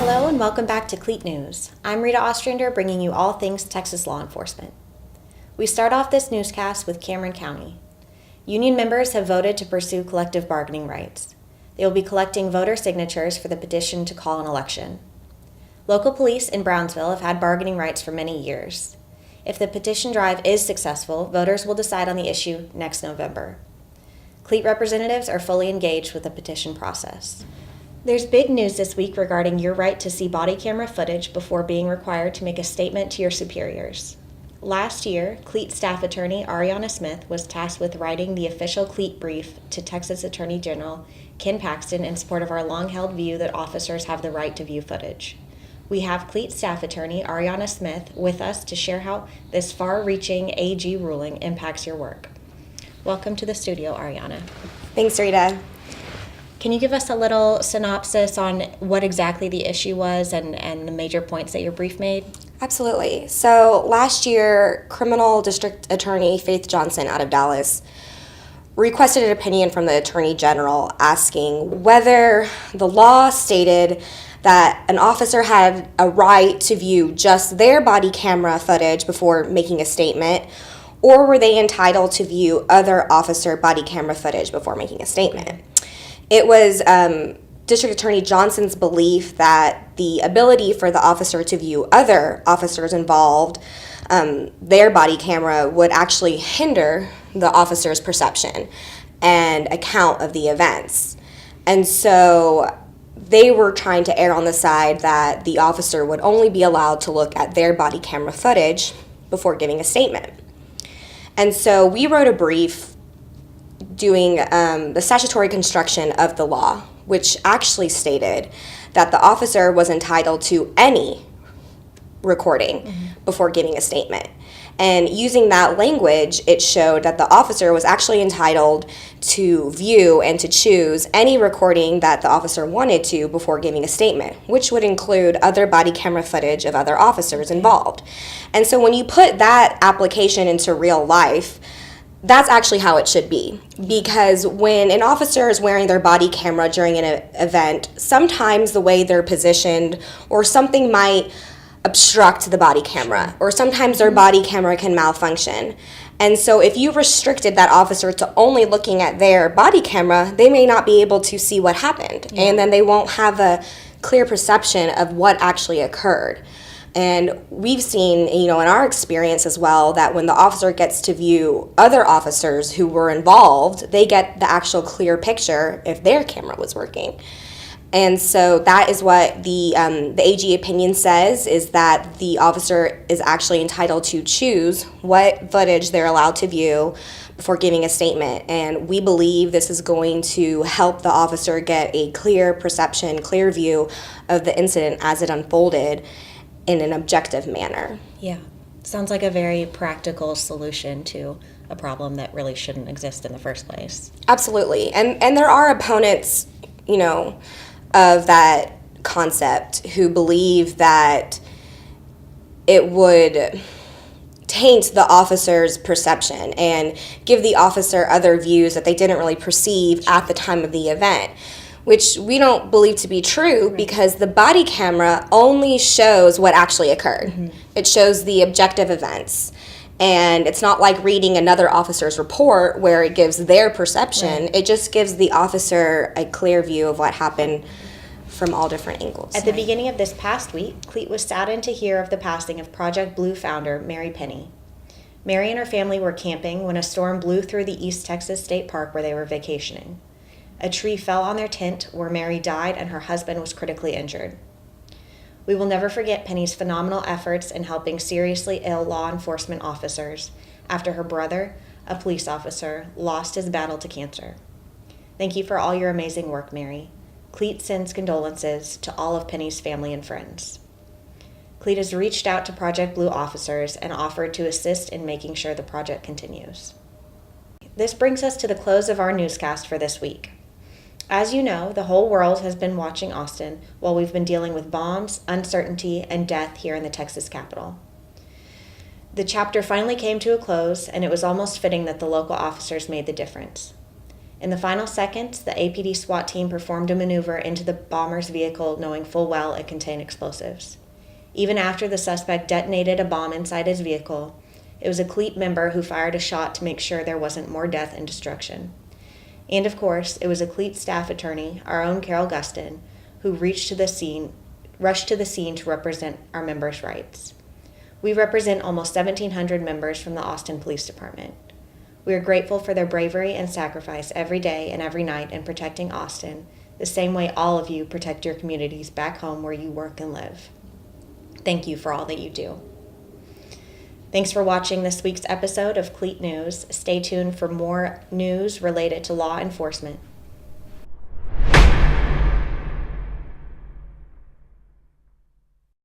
Hello and welcome back to CLEAT News. I'm Rita Ostrander, bringing you all things Texas law enforcement. We start off this newscast with Cameron County. Union members have voted to pursue collective bargaining rights. They will be collecting voter signatures for the petition to call an election. Local police in Brownsville have had bargaining rights for many years. If the petition drive is successful, voters will decide on the issue next November. CLEAT representatives are fully engaged with the petition process. There's big news this week regarding your right to see body camera footage before being required to make a statement to your superiors. Last year, CLEAT Staff Attorney Arianna Smith was tasked with writing the official CLEAT brief to Texas Attorney General Ken Paxton in support of our long-held view that officers have the right to view footage. We have CLEAT Staff Attorney Arianna Smith with us to share how this far-reaching AG ruling impacts your work. Welcome to the studio, Arianna. Thanks, Rita. Can you give us a little synopsis on what exactly the issue was and the major points that your brief made? Absolutely. So last year, Criminal District Attorney Faith Johnson out of Dallas requested an opinion from the Attorney General asking whether the law stated that an officer had a right to view just their body camera footage before making a statement, or were they entitled to view other officer body camera footage before making a statement. It was District Attorney Johnson's belief that the ability for the officer to view other officers involved, their body camera, would actually hinder the officer's perception and account of the events. And so they were trying to err on the side that the officer would only be allowed to look at their body camera footage before giving a statement. And so we wrote a brief doing the statutory construction of the law, which actually stated that the officer was entitled to any recording before giving a statement. And using that language, it showed that the officer was actually entitled to view and to choose any recording that the officer wanted to before giving a statement, which would include other body camera footage of other officers involved. And so when you put that application into real life, that's actually how it should be, because when an officer is wearing their body camera during an event, sometimes the way they're positioned or something might obstruct the body camera, or sometimes their body camera can malfunction. And so if you restricted that officer to only looking at their body camera, they may not be able to see what happened, and then they won't have a clear perception of what actually occurred. And we've seen, in our experience as well, that when the officer gets to view other officers who were involved, they get the actual clear picture if their camera was working. And so that is what the AG opinion says, is that the officer is actually entitled to choose what footage they're allowed to view before giving a statement. And we believe this is going to help the officer get a clear perception, clear view of the incident as it unfolded in an objective manner. Yeah. Sounds like a very practical solution to a problem that really shouldn't exist in the first place. Absolutely. And there are opponents, of that concept who believe that it would taint the officer's perception and give the officer other views that they didn't really perceive at the time of the event, which we don't believe to be true, because the body camera only shows what actually occurred. It shows the objective events. And it's not like reading another officer's report where it gives their perception. It just gives the officer a clear view of what happened from all different angles. At the beginning of this past week, CLEAT was saddened to hear of the passing of Project Blue founder Mary Pinney. Mary and her family were camping when a storm blew through the East Texas State Park where they were vacationing. A tree fell on their tent where Mary died and her husband was critically injured. We will never forget Penny's phenomenal efforts in helping seriously ill law enforcement officers after her brother, a police officer, lost his battle to cancer. Thank you for all your amazing work, Mary. CLEAT sends condolences to all of Penny's family and friends. CLEAT has reached out to Project Blue officers and offered to assist in making sure the project continues. This brings us to the close of our newscast for this week. As you know, the whole world has been watching Austin while we've been dealing with bombs, uncertainty, and death here in the Texas capital. The chapter finally came to a close, and it was almost fitting that the local officers made the difference. In the final seconds, the APD SWAT team performed a maneuver into the bomber's vehicle, knowing full well it contained explosives. Even after the suspect detonated a bomb inside his vehicle, it was a CLEAT member who fired a shot to make sure there wasn't more death and destruction. And of course, it was a CLEAT staff attorney, our own Carol Gustin, who rushed to the scene to represent our members' rights. We represent almost 1,700 members from the Austin Police Department. We are grateful for their bravery and sacrifice every day and every night in protecting Austin, the same way all of you protect your communities back home where you work and live. Thank you for all that you do. Thanks for watching this week's episode of CLEAT News. Stay tuned for more news related to law enforcement.